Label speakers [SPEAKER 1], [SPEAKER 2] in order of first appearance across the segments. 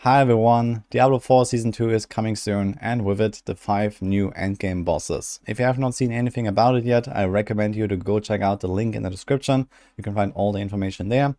[SPEAKER 1] Hi everyone, Diablo 4 Season 2 is coming soon, and with it the 5 new endgame bosses. If you have not seen anything about it yet, I recommend you to go check out the link in the description. You can find all the information there.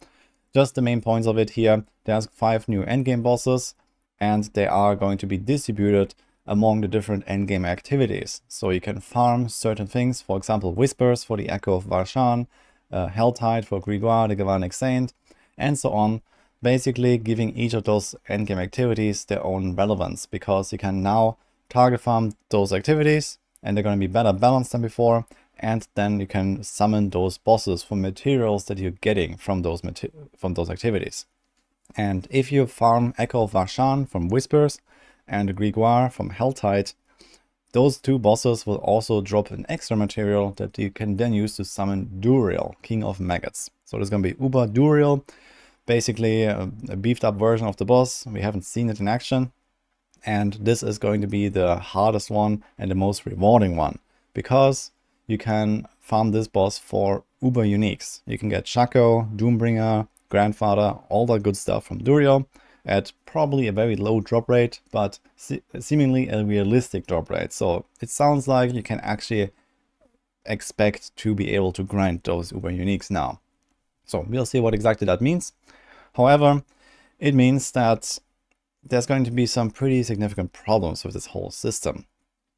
[SPEAKER 1] Just the main points of it here: there's 5 new endgame bosses, and they are going to be distributed among the different endgame activities. So you can farm certain things, for example Whispers for the Echo of Varshan, Helltide for Grigor the Galvanic Saint, and so on. Basically giving each of those endgame activities their own relevance, because you can now target farm those activities and they're going to be better balanced than before, and then you can summon those bosses from materials that you're getting from those activities. And if you farm Echo of Varshan from Whispers and Grigor from Helltide, those two bosses will also drop an extra material that you can then use to summon Duriel, King of Maggots. So there's going to be Uber Duriel. Basically a beefed up version of the boss. We haven't seen it in action, and this is going to be the hardest one and the most rewarding one, because you can farm this boss for uber uniques. You can get Shaco, Doombringer, Grandfather, all that good stuff from Duriel at probably a very low drop rate, but seemingly a realistic drop rate. So it sounds like you can actually expect to be able to grind those uber uniques now. So we'll see what exactly that means. However, it means that there's going to be some pretty significant problems with this whole system.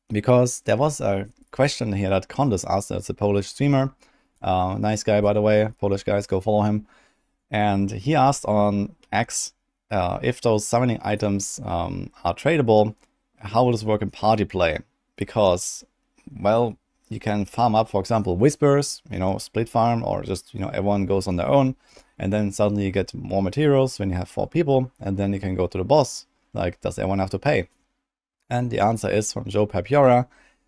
[SPEAKER 1] Because there was a question here that Condes asked, that's a Polish streamer. Nice guy, by the way. Polish guys, go follow him. And he asked on X if those summoning items are tradable, how will this work in party play? Because, well, you can farm up, for example, Whispers, split farm, or just, everyone goes on their own. And then suddenly you get more materials when you have 4 people, and then you can go to the boss. Like, does everyone have to pay? And the answer is, from Joe Papiora,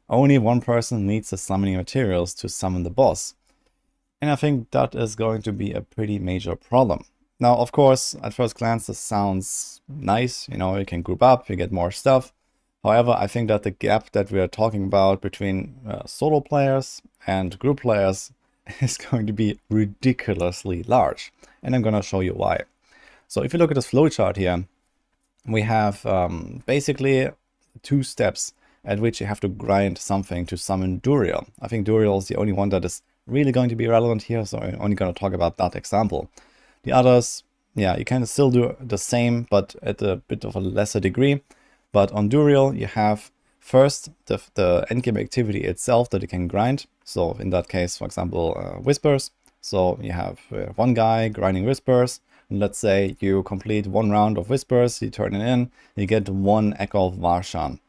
[SPEAKER 1] only one person needs the summoning materials to summon the boss. And I think that is going to be a pretty major problem. Now, of course, at first glance, this sounds nice. You can group up, you get more stuff. However, I think that the gap that we are talking about between solo players and group players is going to be ridiculously large. And I'm going to show you why. So if you look at this flowchart here, we have basically 2 steps at which you have to grind something to summon Duriel. I think Duriel is the only one that is really going to be relevant here, so I'm only going to talk about that example. The others, yeah, you can still do the same, but at a bit of a lesser degree. But on Duriel, you have first the endgame activity itself that you can grind. So in that case, for example, Whispers. So you have one guy grinding Whispers. And let's say you complete 1 round of Whispers, you turn it in, you get 1 Echo of Varshan.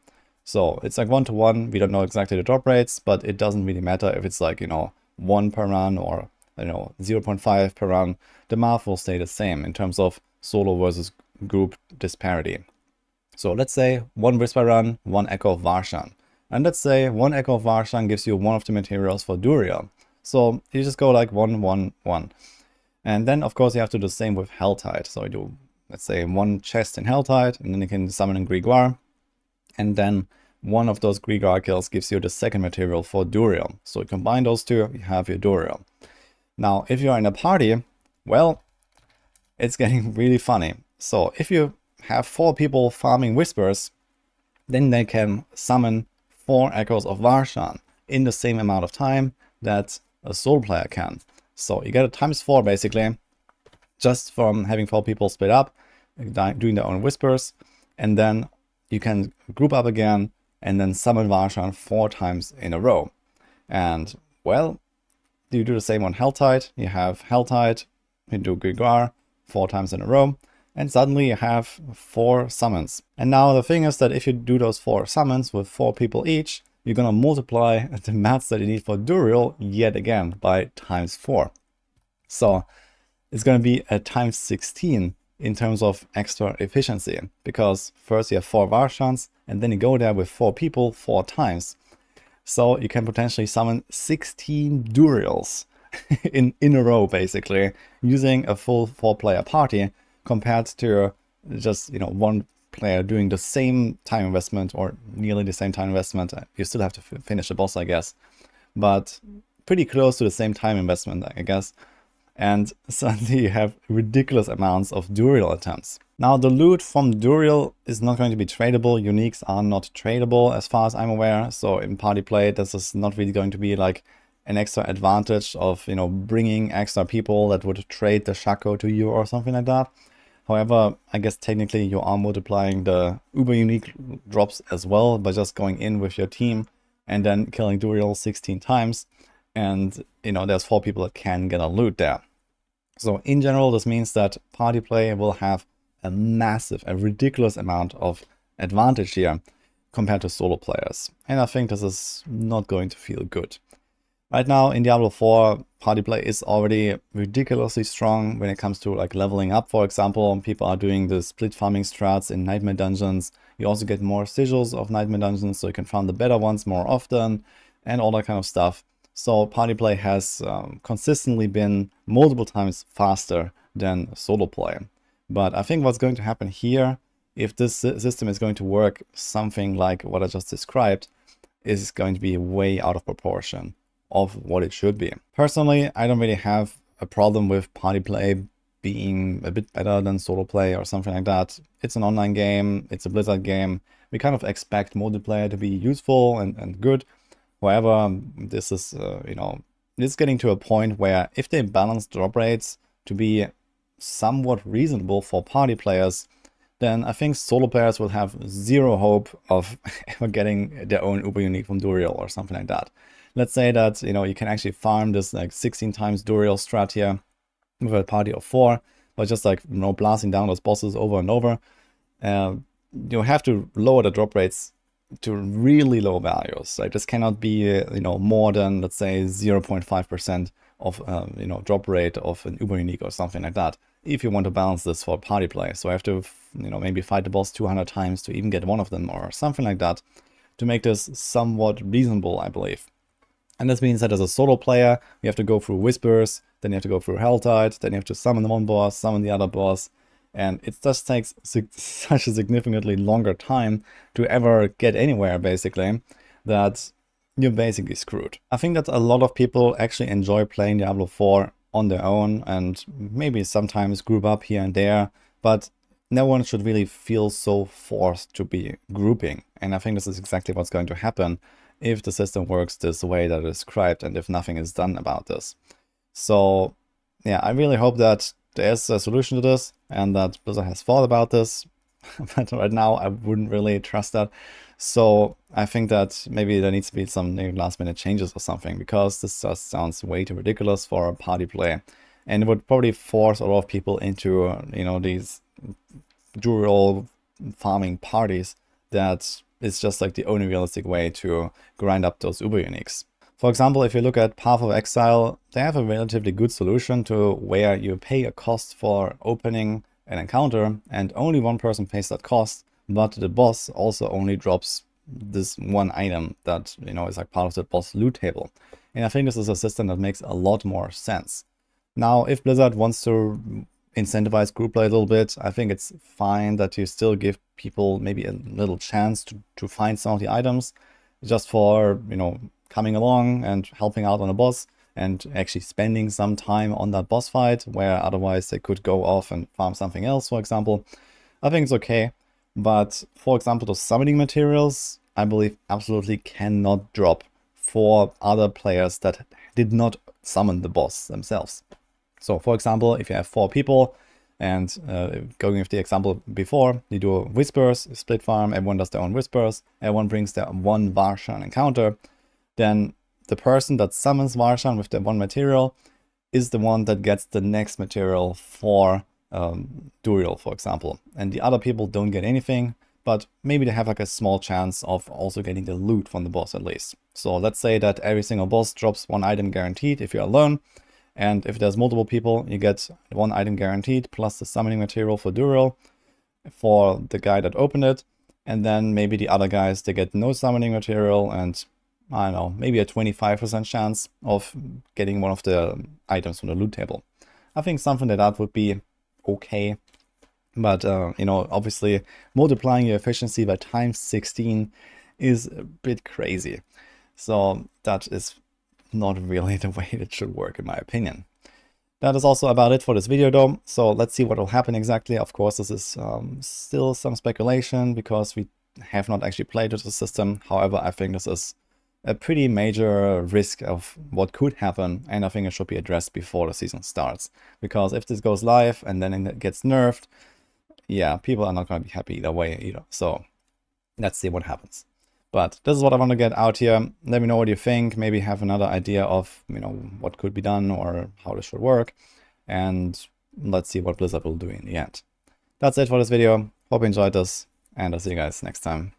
[SPEAKER 1] So it's like 1-to-1. We don't know exactly the drop rates, but it doesn't really matter if it's like, 1 per run or 0.5 per run. The math will stay the same in terms of solo versus group disparity. So let's say 1 Whisper run, 1 Echo of Varshan. And let's say 1 Echo of Varshan gives you 1 of the materials for Duriel. So you just go like 1, 1, 1. And then, of course, you have to do the same with Helltide. So you do, let's say, 1 chest in Helltide, and then you can summon in Grigor. And then 1 of those Grigor kills gives you the second material for Duriel. So you combine those 2, you have your Duriel. Now, if you're in a party, well, it's getting really funny. So if you have 4 people farming Whispers, then they can summon 4 Echoes of Varshan in the same amount of time that a solo player can. So you get it ×4 basically, just from having 4 people split up, doing their own Whispers, and then you can group up again and then summon Varshan 4 times in a row. And, well, you do the same on Helltide. You have Helltide, you do Grigor 4 times in a row, and suddenly you have 4 summons. And now the thing is that if you do those 4 summons with 4 people each, you're gonna multiply the mats that you need for Duriel yet again by ×4. So it's gonna be a ×16 in terms of extra efficiency, because first you have 4 Varshans, and then you go there with 4 people 4 times. So you can potentially summon 16 Duriels in a row, basically, using a full 4-player party, compared to just, 1 player doing the same time investment, or nearly the same time investment. You still have to finish the boss, I guess, but pretty close to the same time investment, I guess. And suddenly you have ridiculous amounts of Duriel attempts. Now the loot from Duriel is not going to be tradable. Uniques are not tradable as far as I'm aware. So in party play, this is not really going to be like an extra advantage of, you know, bringing extra people that would trade the Shaco to you or something like that. However, I guess technically you are multiplying the uber unique drops as well by just going in with your team and then killing Duriel 16 times. And, you know, there's 4 people that can get a loot there. So in general, this means that party play will have a massive, a ridiculous amount of advantage here compared to solo players. And I think this is not going to feel good. Right now in Diablo 4, party play is already ridiculously strong when it comes to like leveling up, for example. People are doing the split farming strats in nightmare dungeons. You also get more sigils of nightmare dungeons, so you can farm the better ones more often and all that kind of stuff. So party play has consistently been multiple times faster than solo play. But I think what's going to happen here, if this system is going to work something like what I just described, is going to be way out of proportion of what it should be. Personally, I don't really have a problem with party play being a bit better than solo play or something like that. It's an online game, it's a Blizzard game. We kind of expect multiplayer to be useful and good. However, this is, you know, it's getting to a point where if they balance drop rates to be somewhat reasonable for party players, then I think solo players will have zero hope of ever getting their own uber unique from Duriel or something like that. Let's say that, you know, you can actually farm this like 16 times Duriel strat here with a party of 4, but just like, you know, blasting down those bosses over and over. You have to lower the drop rates to really low values. Like this cannot be, you know, more than, let's say, 0.5% of, you know, drop rate of an uber unique or something like that, if you want to balance this for party play. So I have to, you know, maybe fight the boss 200 times to even get one of them or something like that to make this somewhat reasonable, I believe. And this means that as a solo player, you have to go through Whispers, then you have to go through Helltide, then you have to summon one boss, summon the other boss. And it just takes such a significantly longer time to ever get anywhere, basically, that you're basically screwed. I think that a lot of people actually enjoy playing Diablo 4 on their own and maybe sometimes group up here and there, but no one should really feel so forced to be grouping. And I think this is exactly what's going to happen if the system works this way that is described and if nothing is done about this. So yeah, I really hope that there's a solution to this and that Blizzard has thought about this, but right now I wouldn't really trust that. So I think that maybe there needs to be some last minute changes or something, because this just sounds way too ridiculous for a party play. And it would probably force a lot of people into, you know, these Duriel farming parties that it's just like the only realistic way to grind up those uber uniques. For example, if you look at Path of Exile, they have a relatively good solution to where you pay a cost for opening an encounter and only one person pays that cost, but the boss also only drops this one item that, you know, is like part of the boss loot table. And I think this is a system that makes a lot more sense. Now, if Blizzard wants to incentivize group play a little bit, I think it's fine that you still give people maybe a little chance to find some of the items just for, you know, coming along and helping out on a boss and actually spending some time on that boss fight, where otherwise they could go off and farm something else, for example. I think it's okay. But for example, those summoning materials, I believe absolutely cannot drop for other players that did not summon the boss themselves. So for example, if you have 4 people and going with the example before, you do Whispers, split farm, everyone does their own Whispers, everyone brings their one Varshan encounter, then the person that summons Varshan with the one material is the one that gets the next material for Duriel, for example. And the other people don't get anything, but maybe they have like a small chance of also getting the loot from the boss at least. So let's say that every single boss drops 1 item guaranteed if you're alone. And if there's multiple people, you get 1 item guaranteed plus the summoning material for Duriel for the guy that opened it. And then maybe the other guys, they get no summoning material and, I don't know, maybe a 25% chance of getting one of the items from the loot table. I think something like that would be okay. But, you know, obviously multiplying your efficiency by times 16 is a bit crazy. So that is not really the way it should work, in my opinion. That is also about it for this video though. So let's see what will happen exactly. Of course, this is still some speculation because we have not actually played with the system. However, I think this is a pretty major risk of what could happen, and I think it should be addressed before the season starts. Because if this goes live and then it gets nerfed, yeah, people are not going to be happy either way either. So let's see what happens. But this is what I want to get out here. Let me know what you think. Maybe have another idea of, you know, what could be done or how this should work. And let's see what Blizzard will do in the end. That's it for this video. Hope you enjoyed this, and I'll see you guys next time.